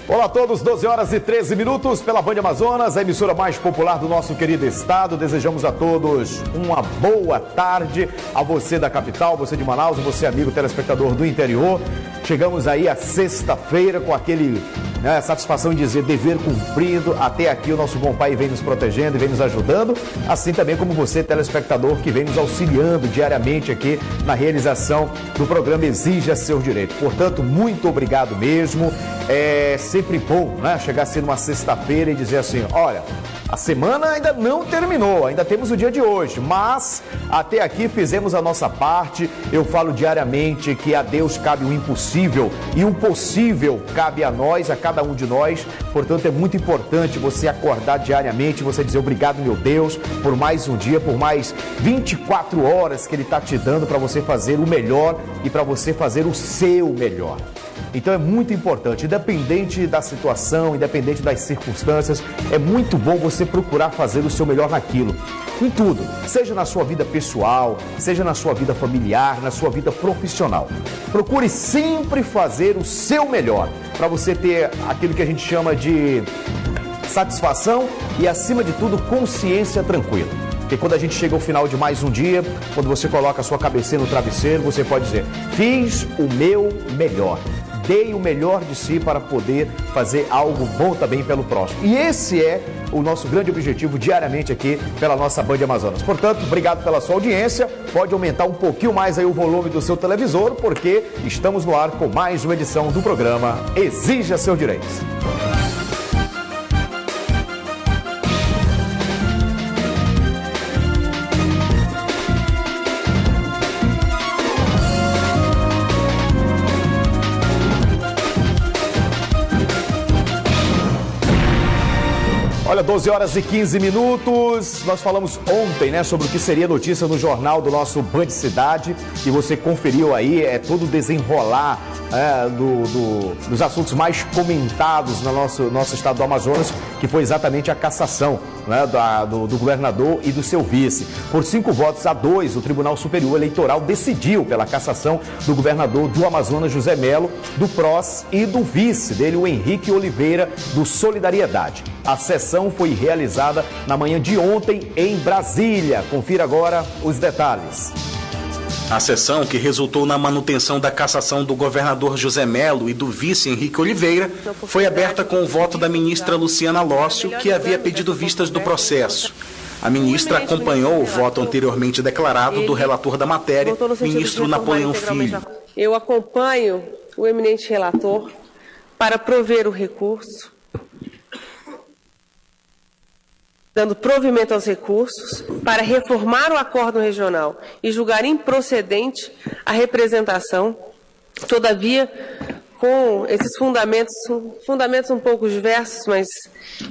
Olá a todos, 12 horas e 13 minutos pela Band Amazonas, a emissora mais popular do nosso querido estado. Desejamos a todos uma boa tarde, a você da capital, você de Manaus, a você amigo telespectador do interior. Chegamos aí a sexta-feira com aquele satisfação em dizer dever cumprido. Até aqui o nosso bom pai vem nos protegendo e vem nos ajudando, assim também como você telespectador que vem nos auxiliando diariamente aqui na realização do programa Exija Seu Direito. Portanto, muito obrigado mesmo. É sempre bom, né, chegar assim numa sexta-feira e dizer assim, olha, a semana ainda não terminou, ainda temos o dia de hoje, mas até aqui fizemos a nossa parte. Eu falo diariamente que a Deus cabe o impossível e o possível cabe a nós, a cada um de nós. Portanto, é muito importante você acordar diariamente, você dizer obrigado, meu Deus, por mais um dia, por mais 24 horas que Ele está te dando para você fazer o melhor e para você fazer o seu melhor. Então é muito importante, independente da situação, independente das circunstâncias, é muito bom você procurar fazer o seu melhor naquilo, em tudo, seja na sua vida pessoal, seja na sua vida familiar, na sua vida profissional. Procure sempre fazer o seu melhor, para você ter aquilo que a gente chama de satisfação e, acima de tudo, consciência tranquila. Porque quando a gente chega ao final de mais um dia, quando você coloca a sua cabeça no travesseiro, você pode dizer, fiz o meu melhor. Dei o melhor de si para poder fazer algo bom também pelo próximo. E esse é o nosso grande objetivo diariamente aqui pela nossa Band Amazonas. Portanto, obrigado pela sua audiência. Pode aumentar um pouquinho mais aí o volume do seu televisor, porque estamos no ar com mais uma edição do programa Exija Seus Direitos. Olha, 12 horas e 15 minutos, nós falamos ontem, né, sobre o que seria notícia no jornal do nosso Band Cidade, e você conferiu aí, todo o desenrolar dos assuntos mais comentados no nosso estado do Amazonas, que foi exatamente a cassação, né, do governador e do seu vice. Por 5-2, o Tribunal Superior Eleitoral decidiu pela cassação do governador do Amazonas, José Melo, do PROS e do vice dele, o Henrique Oliveira, do Solidariedade. A sessão foi realizada na manhã de ontem em Brasília. Confira agora os detalhes. A sessão, que resultou na manutenção da cassação do governador José Melo e do vice Henrique Oliveira, foi aberta com o voto da ministra Luciana Lócio, que havia pedido vistas do processo. A ministra acompanhou o voto anteriormente declarado do relator da matéria, ministro Napoleão Filho. Eu acompanho o eminente relator para prover o recurso, dando provimento aos recursos para reformar o acórdão regional e julgar improcedente a representação, todavia, com esses fundamentos um pouco diversos, mas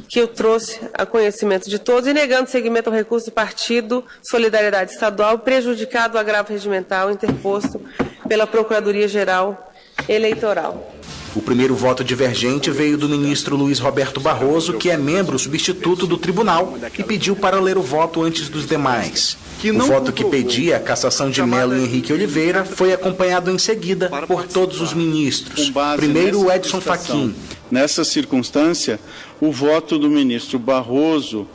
que eu trouxe a conhecimento de todos, e negando seguimento ao recurso do Partido Solidariedade Estadual, prejudicado o agravo regimental interposto pela Procuradoria-Geral Eleitoral. O primeiro voto divergente veio do ministro Luiz Roberto Barroso, que é membro substituto do tribunal, e pediu para ler o voto antes dos demais. O voto que pedia a cassação de Melo e Henrique Oliveira foi acompanhado em seguida por todos os ministros. Primeiro, o Edson Fachin. Nessa circunstância, o voto do ministro Barroso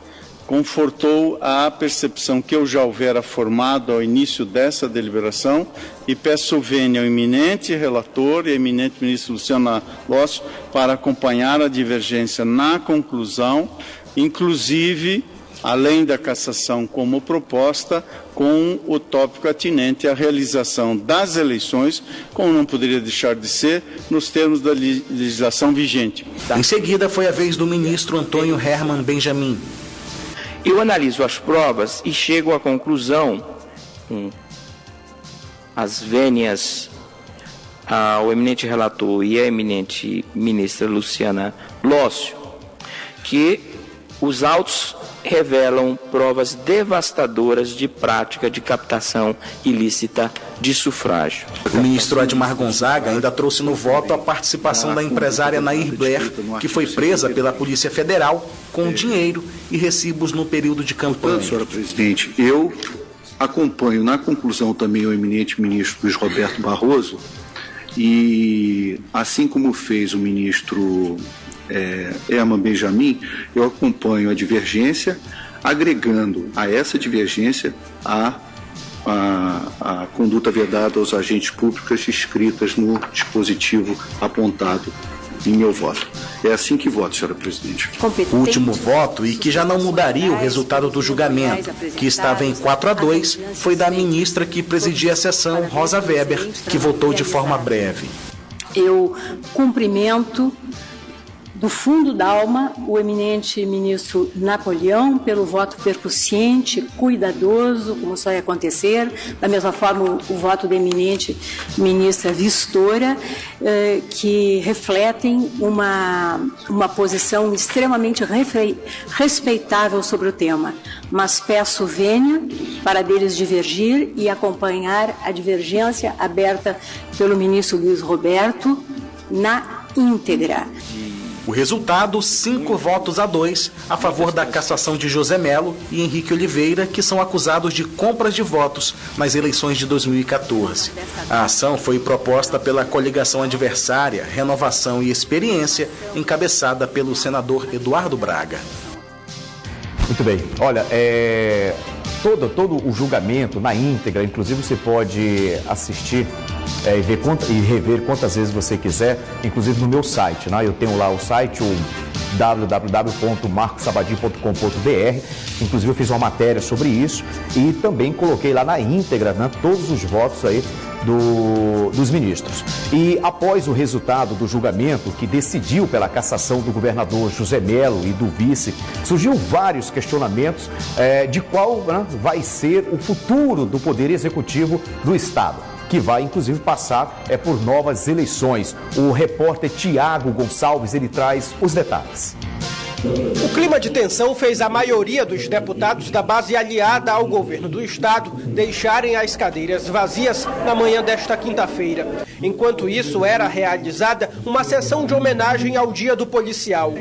confortou a percepção que eu já houvera formado ao início dessa deliberação, e peço vênia ao eminente relator e eminente ministro Luciana Lócio para acompanhar a divergência na conclusão, inclusive, além da cassação como proposta, com o tópico atinente à realização das eleições, como não poderia deixar de ser, nos termos da legislação vigente. Em seguida, foi a vez do ministro Antônio Herman Benjamin. Eu analiso as provas e chego à conclusão, com as vênias ao eminente relator e à eminente ministra Luciana Lócio, que os autos revelam provas devastadoras de prática de captação ilícita de sufrágio. O ministro Admar Gonzaga ainda trouxe no voto a participação da empresária Nair Blair, que foi presa pela Polícia Federal com dinheiro e recibos no período de campanha. Portanto, senhora presidente, eu acompanho na conclusão também o eminente ministro Luiz Roberto Barroso, e assim como fez o ministro Herman Benjamin, eu acompanho a divergência, agregando a essa divergência a conduta vedada aos agentes públicos escritas no dispositivo apontado em meu voto. É assim que voto, senhora presidente. O último voto, e que já não mudaria o resultado do julgamento, que estava em 4-2, foi da ministra que presidia a sessão, Rosa Weber, que votou de forma breve. Eu cumprimento do fundo da alma o eminente ministro Napoleão pelo voto percussiente, cuidadoso, como só ia acontecer, da mesma forma o voto da eminente ministra Vistora, que refletem uma posição extremamente respeitável sobre o tema. Mas peço vênia para deles divergir e acompanhar a divergência aberta pelo ministro Luiz Roberto na íntegra. O resultado, 5-2 a favor da cassação de José Melo e Henrique Oliveira, que são acusados de compras de votos nas eleições de 2014. A ação foi proposta pela coligação adversária Renovação e Experiência, encabeçada pelo senador Eduardo Braga. Muito bem. Olha, todo o julgamento na íntegra, inclusive você pode assistir e rever quantas vezes você quiser, inclusive no meu site, né? Eu tenho lá o site, o www.marcosabadim.com.br. Inclusive eu fiz uma matéria sobre isso e também coloquei lá na íntegra, né, todos os votos aí dos ministros. E após o resultado do julgamento que decidiu pela cassação do governador José Melo e do vice, surgiu vários questionamentos de qual, né, vai ser o futuro do Poder Executivo do Estado, que vai, inclusive, passar por novas eleições. O repórter Tiago Gonçalves, ele traz os detalhes. O clima de tensão fez a maioria dos deputados da base aliada ao governo do estado deixarem as cadeiras vazias na manhã desta quinta-feira. Enquanto isso, era realizada uma sessão de homenagem ao Dia do Policial.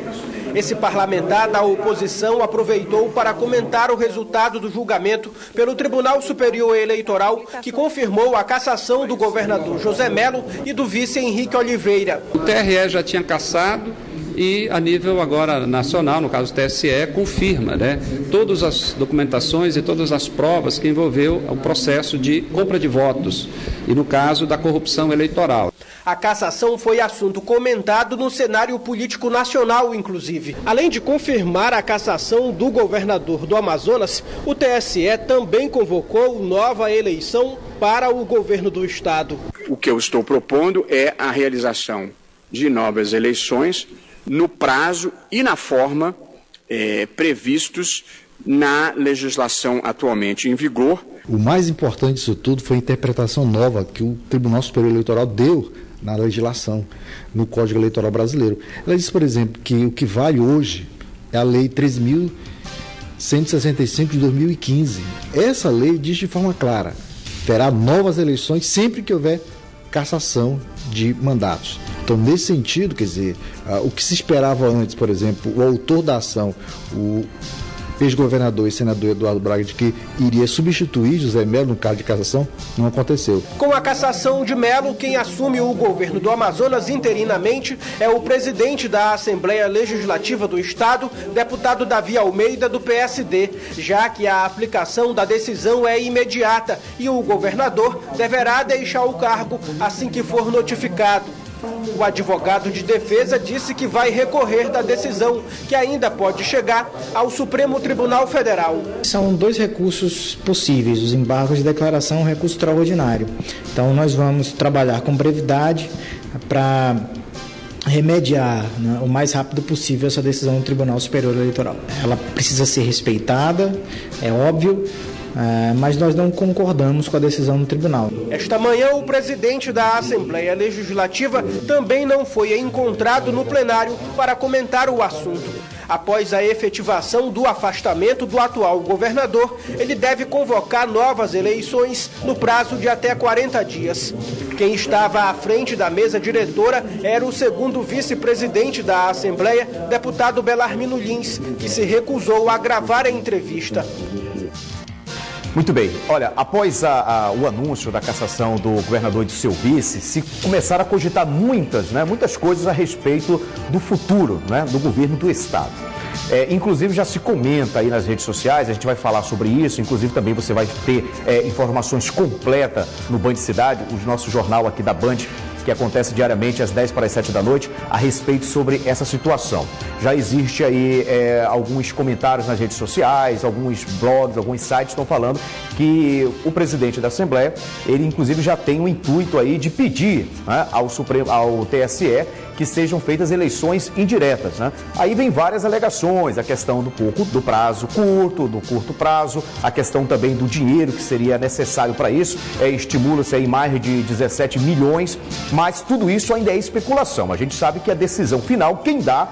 Esse parlamentar da oposição aproveitou para comentar o resultado do julgamento pelo Tribunal Superior Eleitoral, que confirmou a cassação do governador José Melo e do vice Henrique Oliveira. O TRE já tinha cassado e, a nível agora nacional, no caso do TSE, confirma, né, todas as documentações e todas as provas que envolveu o processo de compra de votos e, no caso, da corrupção eleitoral. A cassação foi assunto comentado no cenário político nacional, inclusive. Além de confirmar a cassação do governador do Amazonas, o TSE também convocou nova eleição para o governo do estado. O que eu estou propondo é a realização de novas eleições no prazo e na forma previstos na legislação atualmente em vigor. O mais importante disso tudo foi a interpretação nova que o Tribunal Superior Eleitoral deu na legislação, no Código Eleitoral Brasileiro. Ela diz, por exemplo, que o que vale hoje é a Lei 13.165 de 2015. Essa lei diz de forma clara: terá novas eleições sempre que houver cassação de mandatos. Então, nesse sentido, quer dizer, o que se esperava antes, por exemplo, o autor da ação, o ex-governador e senador Eduardo Braga, de que iria substituir José Melo no caso de cassação, não aconteceu. Com a cassação de Melo, quem assume o governo do Amazonas interinamente é o presidente da Assembleia Legislativa do Estado, deputado Davi Almeida, do PSD, já que a aplicação da decisão é imediata e o governador deverá deixar o cargo assim que for notificado. O advogado de defesa disse que vai recorrer da decisão, que ainda pode chegar ao Supremo Tribunal Federal. São dois recursos possíveis, os embargos de declaração e o recurso extraordinário. Então nós vamos trabalhar com brevidade para remediar, né, o mais rápido possível essa decisão do Tribunal Superior Eleitoral. Ela precisa ser respeitada, é óbvio, mas nós não concordamos com a decisão do tribunal. Esta manhã, o presidente da Assembleia Legislativa também não foi encontrado no plenário para comentar o assunto. Após a efetivação do afastamento do atual governador, ele deve convocar novas eleições no prazo de até 40 dias. Quem estava à frente da mesa diretora era o segundo vice-presidente da Assembleia, deputado Belarmino Lins, que se recusou a gravar a entrevista. Muito bem. Olha, após o anúncio da cassação do governador e do seu vice, se começaram a cogitar muitas coisas a respeito do futuro, né, do governo do Estado. Inclusive já se comenta aí nas redes sociais, a gente vai falar sobre isso, inclusive também você vai ter informações completas no Band Cidade, o nosso jornal aqui da Band, que acontece diariamente às 10 para as 7 da noite, a respeito sobre essa situação. Já existe aí alguns comentários nas redes sociais, alguns blogs, alguns sites estão falando que o presidente da Assembleia, ele inclusive já tem o intuito aí de pedir, né, ao TSE que sejam feitas eleições indiretas, né? Aí vem várias alegações, a questão do prazo curto, do curto prazo, a questão também do dinheiro que seria necessário para isso, estimula-se aí mais de 17 milhões, mas tudo isso ainda é especulação. A gente sabe que a decisão final, quem dá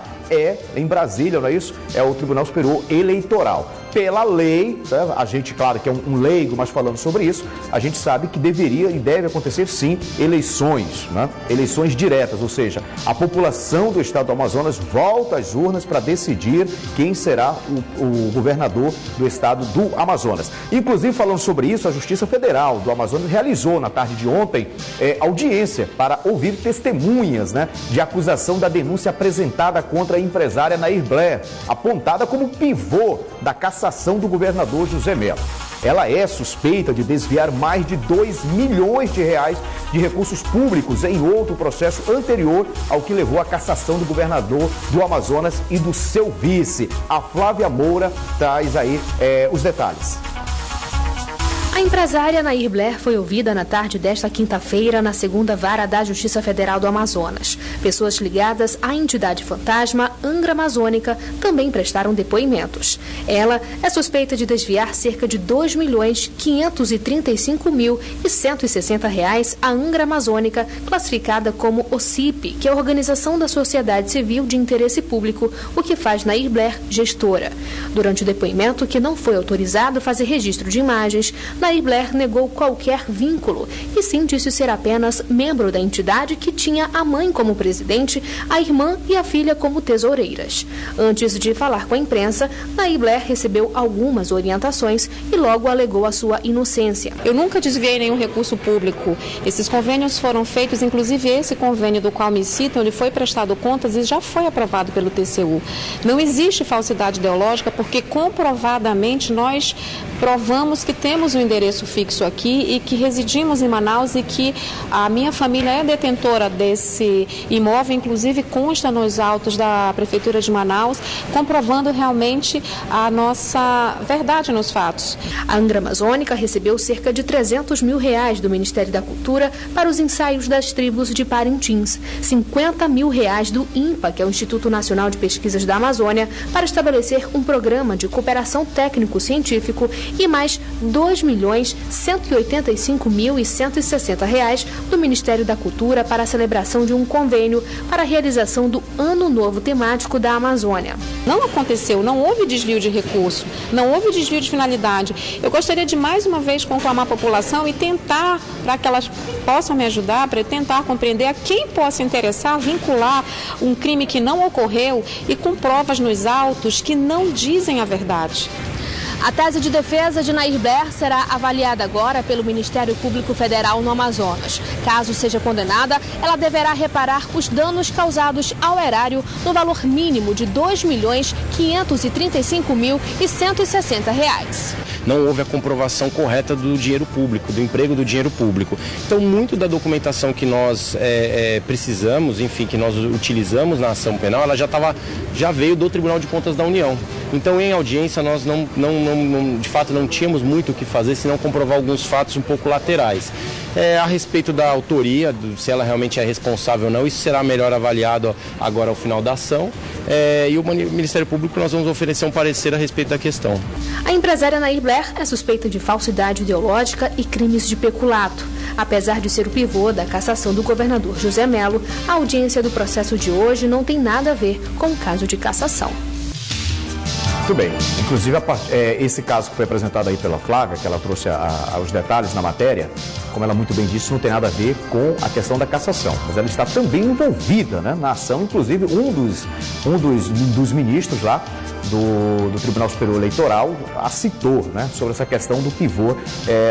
em Brasília, não é isso? É o Tribunal Superior Eleitoral. Pela lei, né? A gente, claro que é um leigo, mas falando sobre isso, a gente sabe que deveria e deve acontecer sim eleições, né? Eleições diretas, ou seja, a população do estado do Amazonas volta às urnas para decidir quem será o governador do estado do Amazonas. Inclusive, falando sobre isso, a Justiça Federal do Amazonas realizou na tarde de ontem audiência para ouvir testemunhas, né, de acusação da denúncia apresentada contra a empresária Nair Blair, apontada como pivô da cassação do governador José Mello. Ela é suspeita de desviar mais de 2 milhões de reais de recursos públicos em outro processo anterior ao que levou à cassação do governador do Amazonas e do seu vice. A Flávia Moura traz aí os detalhes. A empresária Nair Blair foi ouvida na tarde desta quinta-feira na segunda vara da Justiça Federal do Amazonas. Pessoas ligadas à entidade fantasma Angra Amazônica também prestaram depoimentos. Ela é suspeita de desviar cerca de R$ 2.535.160 à Angra Amazônica, classificada como OCIP, que é a Organização da Sociedade Civil de Interesse Público, o que faz Nair Blair gestora. Durante o depoimento, que não foi autorizado fazer registro de imagens, Nair Blair negou qualquer vínculo e sim disse ser apenas membro da entidade que tinha a mãe como presidente, a irmã e a filha como tesoureiras. Antes de falar com a imprensa, Nair Blair recebeu algumas orientações e logo alegou a sua inocência. Eu nunca desviei nenhum recurso público. Esses convênios foram feitos, inclusive esse convênio do qual me citam, ele foi prestado contas e já foi aprovado pelo TCU. Não existe falsidade ideológica porque comprovadamente nós provamos que temos um endereço fixo aqui e que residimos em Manaus e que a minha família é detentora desse imóvel, inclusive consta nos autos da Prefeitura de Manaus, comprovando realmente a nossa verdade nos fatos. A Angra Amazônica recebeu cerca de R$300 mil do Ministério da Cultura para os ensaios das tribos de Parintins, R$50 mil do INPA, que é o Instituto Nacional de Pesquisas da Amazônia, para estabelecer um programa de cooperação técnico-científico e mais R$2.185.160 do Ministério da Cultura para a celebração de um convênio para a realização do Ano Novo temático da Amazônia. Não aconteceu, não houve desvio de recurso, não houve desvio de finalidade. Eu gostaria de mais uma vez conclamar a população e tentar, para que elas possam me ajudar, para tentar compreender a quem possa interessar, vincular um crime que não ocorreu e com provas nos autos que não dizem a verdade. A tese de defesa de Nair Blair será avaliada agora pelo Ministério Público Federal no Amazonas. Caso seja condenada, ela deverá reparar os danos causados ao erário no valor mínimo de R$ 2.535.160. Não houve a comprovação correta do dinheiro público, do emprego do dinheiro público. Então, muito da documentação que nós precisamos, enfim, que nós utilizamos na ação penal, ela já veio do Tribunal de Contas da União. Então, em audiência, nós de fato não tínhamos muito o que fazer, senão comprovar alguns fatos um pouco laterais. A respeito da autoria, se ela realmente é responsável ou não, isso será melhor avaliado agora ao final da ação. E o Ministério Público, nós vamos oferecer um parecer a respeito da questão. A empresária Nair Blair é suspeita de falsidade ideológica e crimes de peculato. Apesar de ser o pivô da cassação do governador José Mello, a audiência do processo de hoje não tem nada a ver com o caso de cassação. Muito bem. Inclusive, esse caso que foi apresentado aí pela Flávia, que ela trouxe os detalhes na matéria, como ela muito bem disse, não tem nada a ver com a questão da cassação. Mas ela está também envolvida, né, na ação. Inclusive, um dos ministros lá do Tribunal Superior Eleitoral a citou, né, sobre essa questão do pivô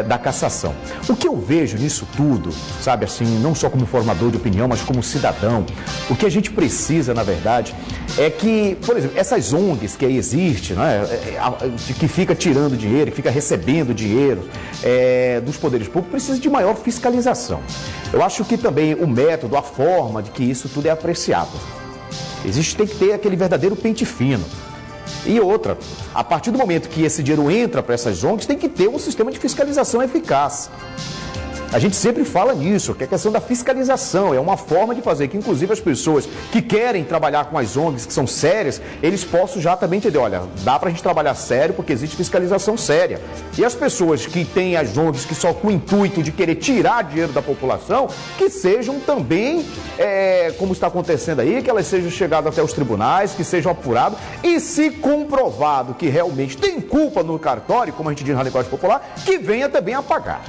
da cassação. O que eu vejo nisso tudo, sabe, assim, não só como formador de opinião, mas como cidadão, o que a gente precisa, na verdade, é que, por exemplo, essas ONGs que aí existem, né, que fica tirando dinheiro, que fica recebendo dinheiro dos poderes públicos, precisa de maior fiscalização. Eu acho que também o método, a forma de que isso tudo é apreciado. Tem que ter aquele verdadeiro pente fino. E outra, a partir do momento que esse dinheiro entra para essas ONGs, tem que ter um sistema de fiscalização eficaz. A gente sempre fala nisso, que é a questão da fiscalização, é uma forma de fazer que, inclusive, as pessoas que querem trabalhar com as ONGs, que são sérias, eles possam já também entender, olha, dá pra gente trabalhar sério porque existe fiscalização séria. E as pessoas que têm as ONGs que só com o intuito de querer tirar dinheiro da população, que sejam também, como está acontecendo aí, que elas sejam chegadas até os tribunais, que sejam apuradas, e se comprovado que realmente tem culpa no cartório, como a gente diz na linguagem popular, que venha também a pagar.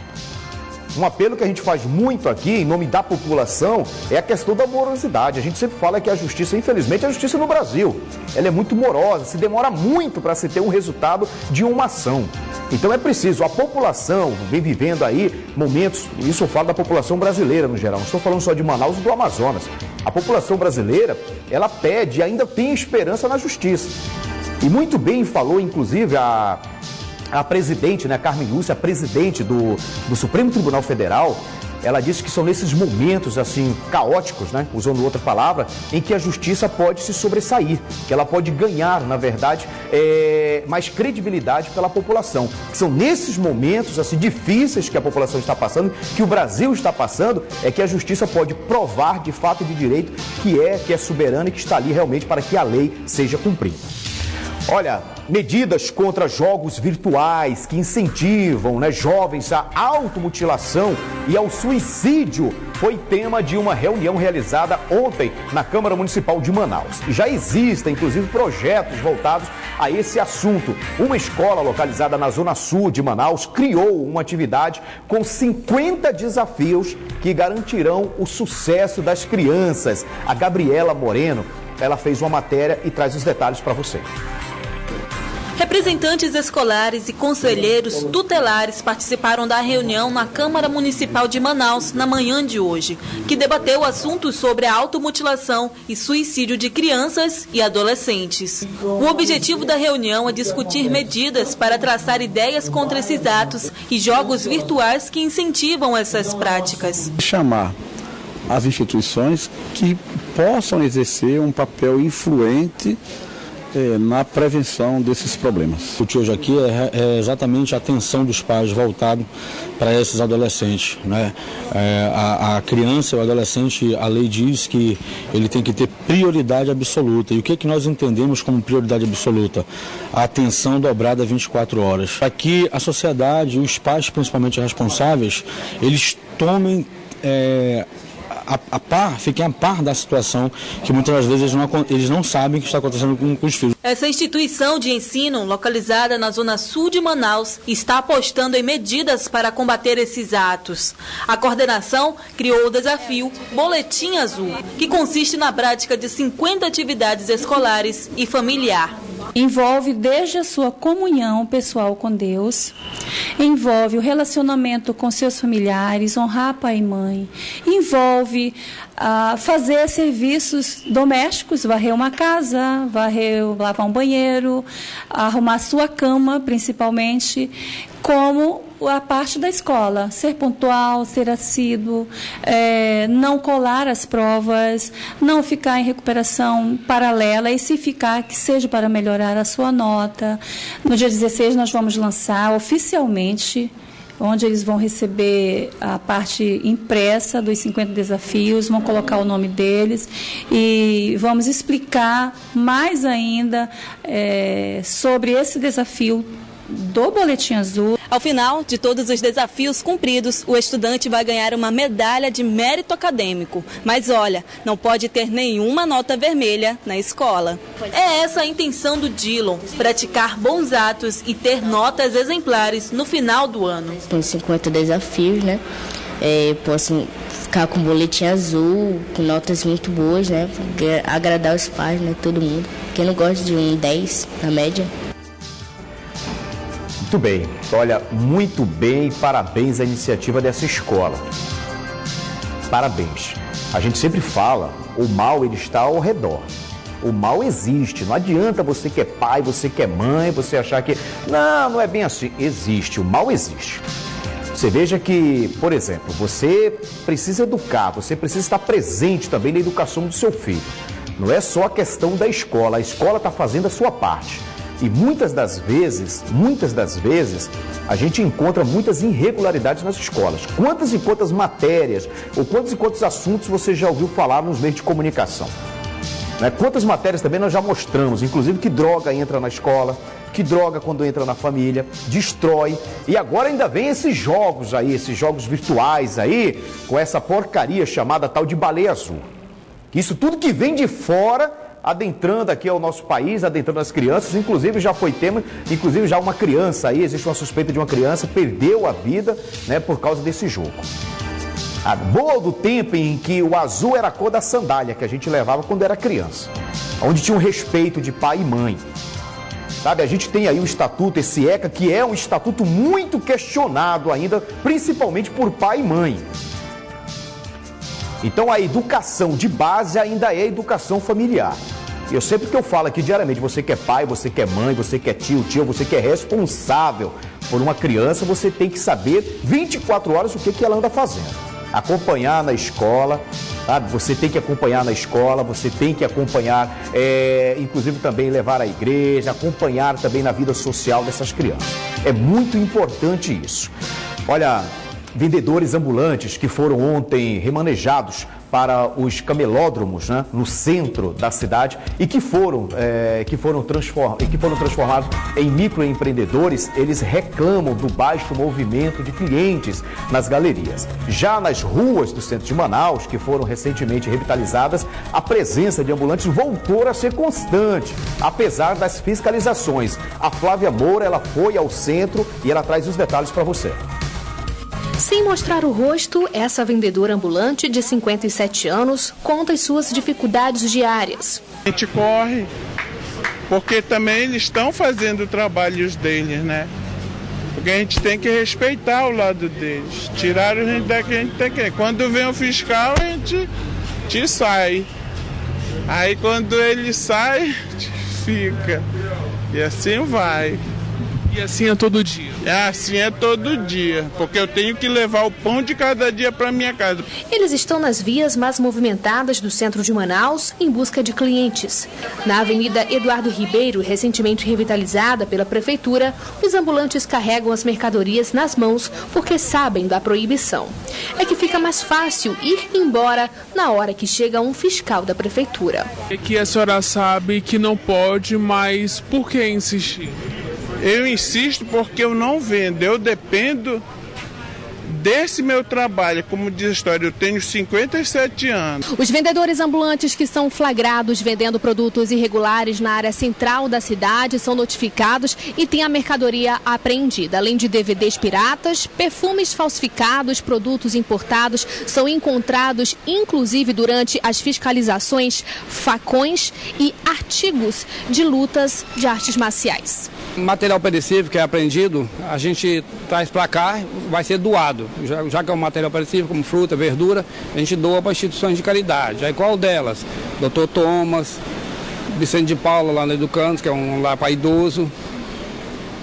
Um apelo que a gente faz muito aqui, em nome da população, é a questão da morosidade. A gente sempre fala que a justiça, infelizmente, a justiça no Brasil, ela é muito morosa, se demora muito para se ter um resultado de uma ação. Então é preciso, a população vem vivendo aí momentos, isso eu falo da população brasileira no geral, não estou falando só de Manaus e do Amazonas. A população brasileira, ela pede e ainda tem esperança na justiça. E muito bem falou, inclusive, a presidente, né, Carmen Lúcia, a presidente do Supremo Tribunal Federal, ela disse que são nesses momentos, assim, caóticos, né, usando outra palavra, em que a justiça pode se sobressair, que ela pode ganhar, na verdade, mais credibilidade pela população. Que são nesses momentos, assim, difíceis que a população está passando, que o Brasil está passando, é que a justiça pode provar de fato e de direito que é soberana e que está ali realmente para que a lei seja cumprida. Olha, medidas contra jogos virtuais que incentivam, né, jovens à automutilação e ao suicídio foi tema de uma reunião realizada ontem na Câmara Municipal de Manaus. Já existem, inclusive, projetos voltados a esse assunto. Uma escola localizada na Zona Sul de Manaus criou uma atividade com 50 desafios que garantirão o sucesso das crianças. A Gabriela Moreno, ela fez uma matéria e traz os detalhes para você. Representantes escolares e conselheiros tutelares participaram da reunião na Câmara Municipal de Manaus na manhã de hoje, que debateu assuntos sobre a automutilação e suicídio de crianças e adolescentes. O objetivo da reunião é discutir medidas para traçar ideias contra esses atos e jogos virtuais que incentivam essas práticas. Chamar as instituições que possam exercer um papel influente na prevenção desses problemas. O que hoje aqui é exatamente a atenção dos pais voltado para esses adolescentes, né? A criança e o adolescente, a lei diz que ele tem que ter prioridade absoluta. E o que nós entendemos como prioridade absoluta? A atenção dobrada 24 horas. Para que a sociedade, os pais principalmente responsáveis, eles tomem fiquem a par da situação, que muitas das vezes eles não sabem o que está acontecendo com os filhos. Essa instituição de ensino, localizada na Zona Sul de Manaus, está apostando em medidas para combater esses atos. A coordenação criou o desafio Boletim Azul, que consiste na prática de 50 atividades escolares e familiar. Envolve desde a sua comunhão pessoal com Deus, envolve o relacionamento com seus familiares, honrar pai e mãe, envolve fazer serviços domésticos, varrer uma casa, lavar um banheiro, arrumar sua cama, principalmente, como a parte da escola, ser pontual, ser assíduo, não colar as provas, não ficar em recuperação paralela, e se ficar, que seja para melhorar a sua nota. No dia 16 nós vamos lançar oficialmente, onde eles vão receber a parte impressa dos 50 desafios, vão colocar o nome deles e vamos explicar mais ainda sobre esse desafio do Boletim Azul. Ao final de todos os desafios cumpridos, o estudante vai ganhar uma medalha de mérito acadêmico. Mas olha, não pode ter nenhuma nota vermelha na escola. É essa a intenção do Dillon, praticar bons atos e ter notas exemplares no final do ano. Tem 50 desafios, né? possam ficar com boletim azul, com notas muito boas, né? Agradar os pais, né? Todo mundo. Quem não gosta de um 10 na média. Muito bem. Olha, muito bem. Parabéns à iniciativa dessa escola. Parabéns. A gente sempre fala, o mal ele está ao redor. O mal existe. Não adianta você que é pai, você que é mãe, você achar que... Não é bem assim. Existe. O mal existe. Você veja que, por exemplo, você precisa educar, você precisa estar presente também na educação do seu filho. Não é só a questão da escola. A escola está fazendo a sua parte. E muitas das vezes, a gente encontra muitas irregularidades nas escolas. Quantas e quantas matérias, ou quantos e quantos assuntos você já ouviu falar nos meios de comunicação? Né? Quantas matérias também nós já mostramos, inclusive que droga entra na escola, que droga quando entra na família, destrói. E agora ainda vem esses jogos aí, esses jogos virtuais aí, com essa porcaria chamada tal de baleia azul. Isso tudo que vem de fora, adentrando aqui ao nosso país, adentrando as crianças, inclusive já foi tema, inclusive já uma criança aí, existe uma suspeita de uma criança, perdeu a vida, né, por causa desse jogo. A boa do tempo em que o azul era a cor da sandália que a gente levava quando era criança, onde tinha um respeito de pai e mãe. Sabe, a gente tem aí o estatuto, esse ECA, que é um estatuto muito questionado ainda, principalmente por pai e mãe. Então a educação de base ainda é educação familiar. E eu sempre que eu falo aqui diariamente, você que é pai, você que é mãe, você que é tio, você que é responsável por uma criança, você tem que saber 24 horas o que ela anda fazendo. Acompanhar na escola, sabe? Você tem que acompanhar na escola, você tem que acompanhar, inclusive também levar à igreja, acompanhar também na vida social dessas crianças. É muito importante isso. Olha, vendedores ambulantes que foram ontem remanejados para os camelódromos, né, no centro da cidade e que foram transformados em microempreendedores, eles reclamam do baixo movimento de clientes nas galerias. Já nas ruas do centro de Manaus, que foram recentemente revitalizadas, a presença de ambulantes voltou a ser constante, apesar das fiscalizações. A Flávia Moura, ela foi ao centro e ela traz os detalhes para você. Sem mostrar o rosto, essa vendedora ambulante de 57 anos conta as suas dificuldades diárias. A gente corre, porque também eles estão fazendo trabalhos deles, né? Porque a gente tem que respeitar o lado deles. Tiraram a gente daqui, a gente tem que... Quando vem o fiscal, a gente sai. Aí quando ele sai, a gente fica. E assim vai. E assim é todo dia? Assim é todo dia, porque eu tenho que levar o pão de cada dia para minha casa. Eles estão nas vias mais movimentadas do centro de Manaus em busca de clientes. Na Avenida Eduardo Ribeiro, recentemente revitalizada pela Prefeitura, os ambulantes carregam as mercadorias nas mãos porque sabem da proibição. É que fica mais fácil ir embora na hora que chega um fiscal da Prefeitura. É que a senhora sabe que não pode, mas por que insistir? Eu insisto porque eu não vendo, eu dependo desse meu trabalho. Como diz a história, eu tenho 57 anos. Os vendedores ambulantes que são flagrados vendendo produtos irregulares na área central da cidade são notificados e têm a mercadoria apreendida. Além de DVDs piratas, perfumes falsificados, produtos importados, são encontrados, inclusive durante as fiscalizações, facões e artigos de lutas de artes marciais. Material perecível que é apreendido, a gente traz para cá, vai ser doado. Já que é um material perecível, como fruta, verdura, a gente doa para instituições de caridade. Aí qual delas? Dr. Thomas, Vicente de Paula lá no Educandos, que é um lá para idoso.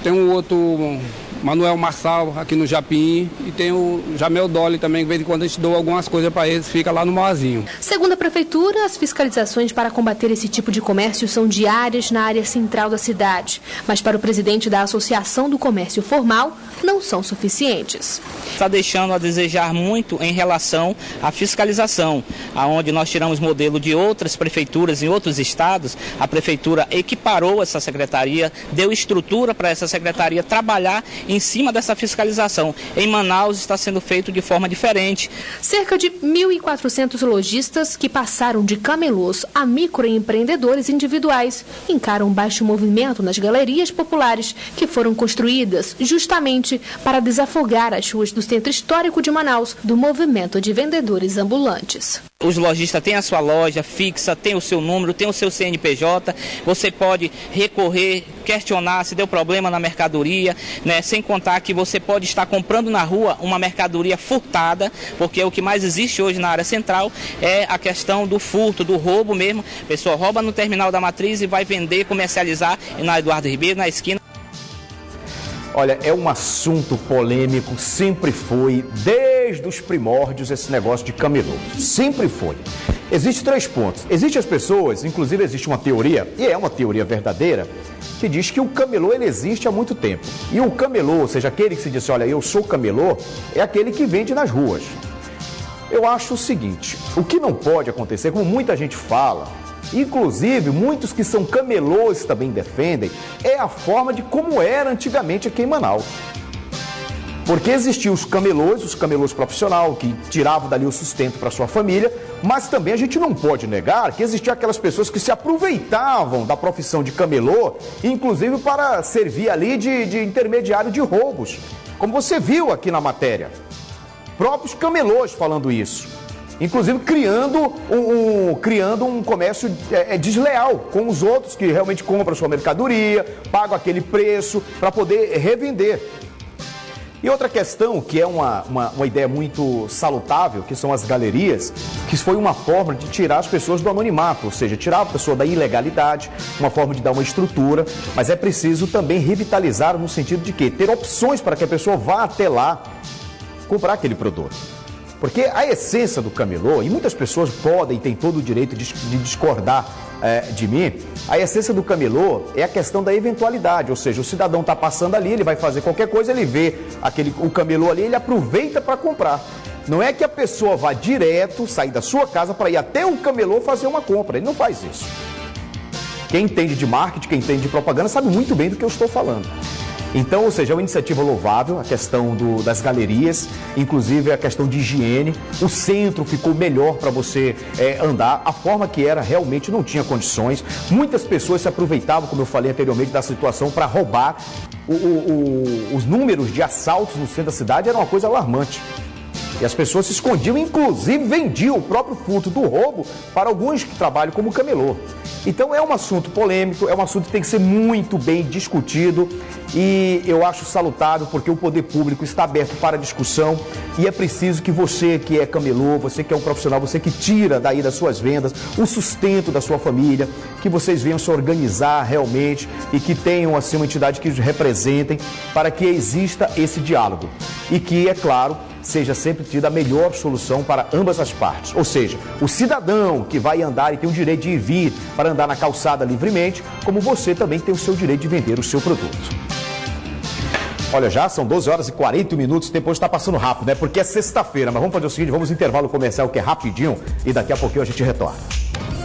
Tem um outro, Manuel Marçal, aqui no Japim, e tem o Jamel Dolly também, que de vez em quando a gente doa algumas coisas para eles, fica lá no Moazinho. Segundo a Prefeitura, as fiscalizações para combater esse tipo de comércio são diárias na área central da cidade. Mas para o presidente da Associação do Comércio Formal, não são suficientes. Está deixando a desejar muito em relação à fiscalização, aonde nós tiramos modelo de outras prefeituras em outros estados. A Prefeitura equiparou essa secretaria, deu estrutura para essa secretaria trabalhar em em cima dessa fiscalização. Em Manaus está sendo feito de forma diferente. Cerca de 1.400 lojistas que passaram de camelôs a microempreendedores individuais encaram baixo movimento nas galerias populares que foram construídas justamente para desafogar as ruas do centro histórico de Manaus do movimento de vendedores ambulantes. Os lojistas têm a sua loja fixa, tem o seu número, tem o seu CNPJ, você pode recorrer, questionar se deu problema na mercadoria, né? Sem contar que você pode estar comprando na rua uma mercadoria furtada, porque o que mais existe hoje na área central é a questão do furto, do roubo mesmo. A pessoa rouba no terminal da Matriz e vai vender, comercializar na Eduardo Ribeiro, na esquina. Olha, é um assunto polêmico, sempre foi, desde os primórdios, esse negócio de camelô. Sempre foi. Existem 3 pontos. Existem as pessoas, inclusive existe uma teoria, e é uma teoria verdadeira, que diz que o camelô ele existe há muito tempo. E o camelô, ou seja, aquele que se diz, olha, eu sou camelô, é aquele que vende nas ruas. Eu acho o seguinte, o que não pode acontecer, como muita gente fala, inclusive muitos que são camelôs também defendem, é a forma de como era antigamente aqui em Manaus. Porque existiam os camelôs profissionais, que tiravam dali o sustento para sua família, mas também a gente não pode negar que existiam aquelas pessoas que se aproveitavam da profissão de camelô, inclusive para servir ali de intermediário de roubos, como você viu aqui na matéria. Próprios camelôs falando isso. Inclusive criando um comércio desleal com os outros que realmente compram sua mercadoria, pagam aquele preço para poder revender. E outra questão, que é uma ideia muito salutável, que são as galerias, que foi uma forma de tirar as pessoas do anonimato, ou seja, tirar a pessoa da ilegalidade, uma forma de dar uma estrutura, mas é preciso também revitalizar no sentido de quê? Ter opções para que a pessoa vá até lá comprar aquele produto. Porque a essência do camelô, e muitas pessoas podem e têm todo o direito de discordar de mim, a essência do camelô é a questão da eventualidade, ou seja, o cidadão está passando ali, ele vai fazer qualquer coisa, ele vê o camelô ali, ele aproveita para comprar. Não é que a pessoa vá direto, sair da sua casa para ir até o camelô fazer uma compra, ele não faz isso. Quem entende de marketing, quem entende de propaganda, sabe muito bem do que eu estou falando. Então, ou seja, é uma iniciativa louvável, a questão das galerias, inclusive a questão de higiene. O centro ficou melhor para você andar, a forma que era realmente não tinha condições. Muitas pessoas se aproveitavam, como eu falei anteriormente, da situação para roubar. Os números de assaltos no centro da cidade eram uma coisa alarmante. E as pessoas se escondiam, inclusive vendiam o próprio furto do roubo para alguns que trabalham como camelô. Então é um assunto polêmico, é um assunto que tem que ser muito bem discutido e eu acho salutável porque o poder público está aberto para discussão e é preciso que você que é camelô, você que é um profissional, você que tira daí das suas vendas o sustento da sua família, que vocês venham se organizar realmente e que tenham assim uma entidade que os representem para que exista esse diálogo e que, é claro, seja sempre tida a melhor solução para ambas as partes. Ou seja, o cidadão que vai andar e tem o direito de ir e vir para andar na calçada livremente, como você também tem o seu direito de vender o seu produto. Olha, já são 12 horas e 40 minutos, o tempo hoje está passando rápido, né? Porque é sexta-feira, mas vamos fazer o seguinte, vamos intervalo comercial que é rapidinho e daqui a pouquinho a gente retorna.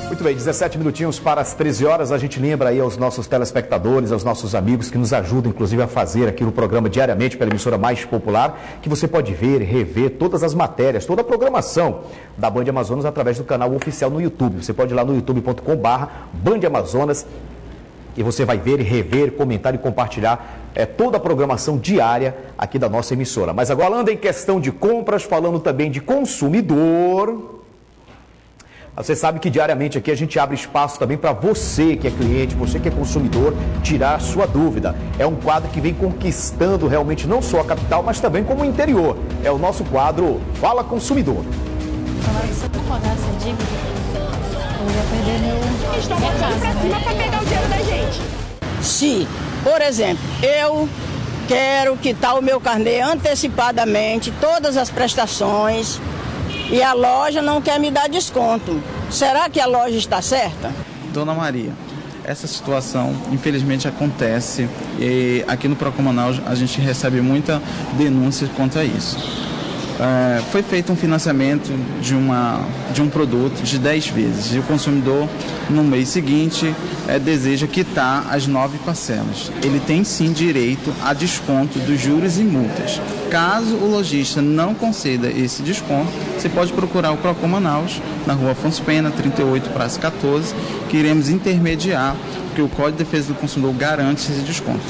Muito bem, 17 minutinhos para as 13 horas, a gente lembra aí aos nossos telespectadores, aos nossos amigos que nos ajudam inclusive a fazer aqui no programa diariamente pela emissora mais popular, que você pode ver, rever todas as matérias, toda a programação da Band Amazonas através do canal oficial no YouTube. Você pode ir lá no youtube.com/Band Amazonas e você vai ver, rever, comentar e compartilhar toda a programação diária aqui da nossa emissora. Mas agora, falando em questão de compras, falando também de consumidor... Você sabe que diariamente aqui a gente abre espaço também para você que é cliente, você que é consumidor, tirar a sua dúvida. É um quadro que vem conquistando realmente não só a capital, mas também como o interior. É o nosso quadro Fala Consumidor. Se eu pagar essa dívida, eu vou perder minha casa, pra cima para pegar o dinheiro da gente. Se, por exemplo, eu quero quitar o meu carnê antecipadamente, todas as prestações... E a loja não quer me dar desconto. Será que a loja está certa? Dona Maria, essa situação infelizmente acontece e aqui no Procon Manaus a gente recebe muita denúncia quanto a isso. foi feito um financiamento de um produto de 10 vezes e o consumidor, no mês seguinte, deseja quitar as 9 parcelas. Ele tem sim direito a desconto dos juros e multas. Caso o lojista não conceda esse desconto, você pode procurar o Procon Manaus, na rua Afonso Pena, 38, Praça 14, que iremos intermediar, porque o Código de Defesa do Consumidor garante esse desconto.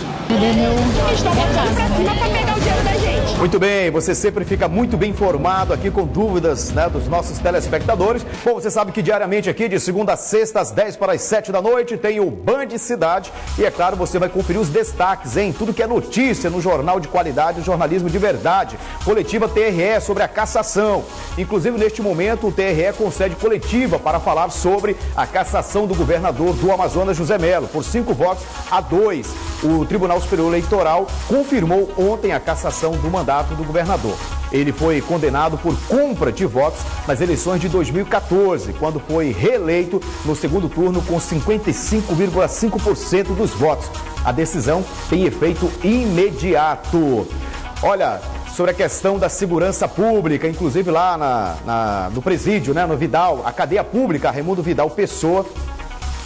Estão botando pra cima pra pegar o dinheiro da gente. Muito bem, você sempre fica muito bem informado aqui com dúvidas, né, dos nossos telespectadores. Bom, você sabe que diariamente aqui, de segunda a sexta, às 10 para as 7 da noite, tem o Band Cidade. E é claro, você vai conferir os destaques, hein? Tudo que é notícia no jornal de qualidade, o jornalismo de verdade. Coletiva TRE sobre a cassação. Inclusive, neste momento, o TRE concede coletiva para falar sobre a cassação do governador do Amazonas, José Melo, por 5 votos a 2. O Tribunal Superior Eleitoral confirmou ontem a cassação do mandato do governador. Ele foi condenado por compra de votos nas eleições de 2014, quando foi reeleito no segundo turno com 55,5% dos votos. A decisão tem efeito imediato. Olha, sobre a questão da segurança pública, inclusive lá no presídio, né, no Vidal, a cadeia pública Raimundo Vidal Pessoa,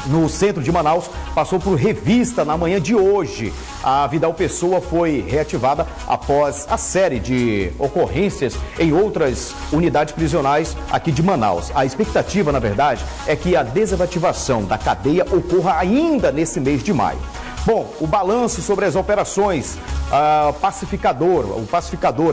no centro de Manaus, passou por revista na manhã de hoje. A Vidal Pessoa foi reativada após a série de ocorrências em outras unidades prisionais aqui de Manaus. A expectativa, na verdade, é que a desativação da cadeia ocorra ainda nesse mês de maio. Bom, o balanço sobre as operações Pacificador,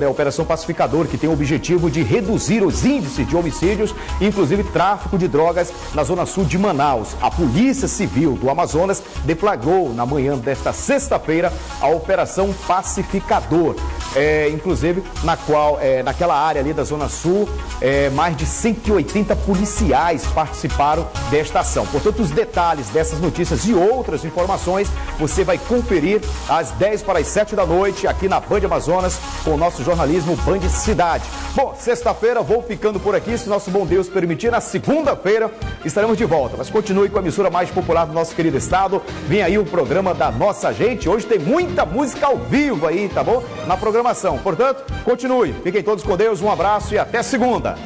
a Operação Pacificador, que tem o objetivo de reduzir os índices de homicídios, inclusive tráfico de drogas na zona sul de Manaus. A Polícia Civil do Amazonas deflagrou na manhã desta sexta-feira a Operação Pacificador, inclusive naquela área ali da zona sul, mais de 180 policiais participaram desta ação. Portanto, os detalhes dessas notícias e outras informações você vai conferir às 10 para as 7 da noite aqui na Band Amazonas com o nosso jornalismo Band Cidade. Bom, sexta-feira vou ficando por aqui, se nosso bom Deus permitir. Na segunda-feira estaremos de volta, mas continue com a emissora mais popular do nosso querido estado. Vem aí o programa da nossa gente. Hoje tem muita música ao vivo aí, tá bom? Na programação. Portanto, continue. Fiquem todos com Deus. Um abraço e até segunda.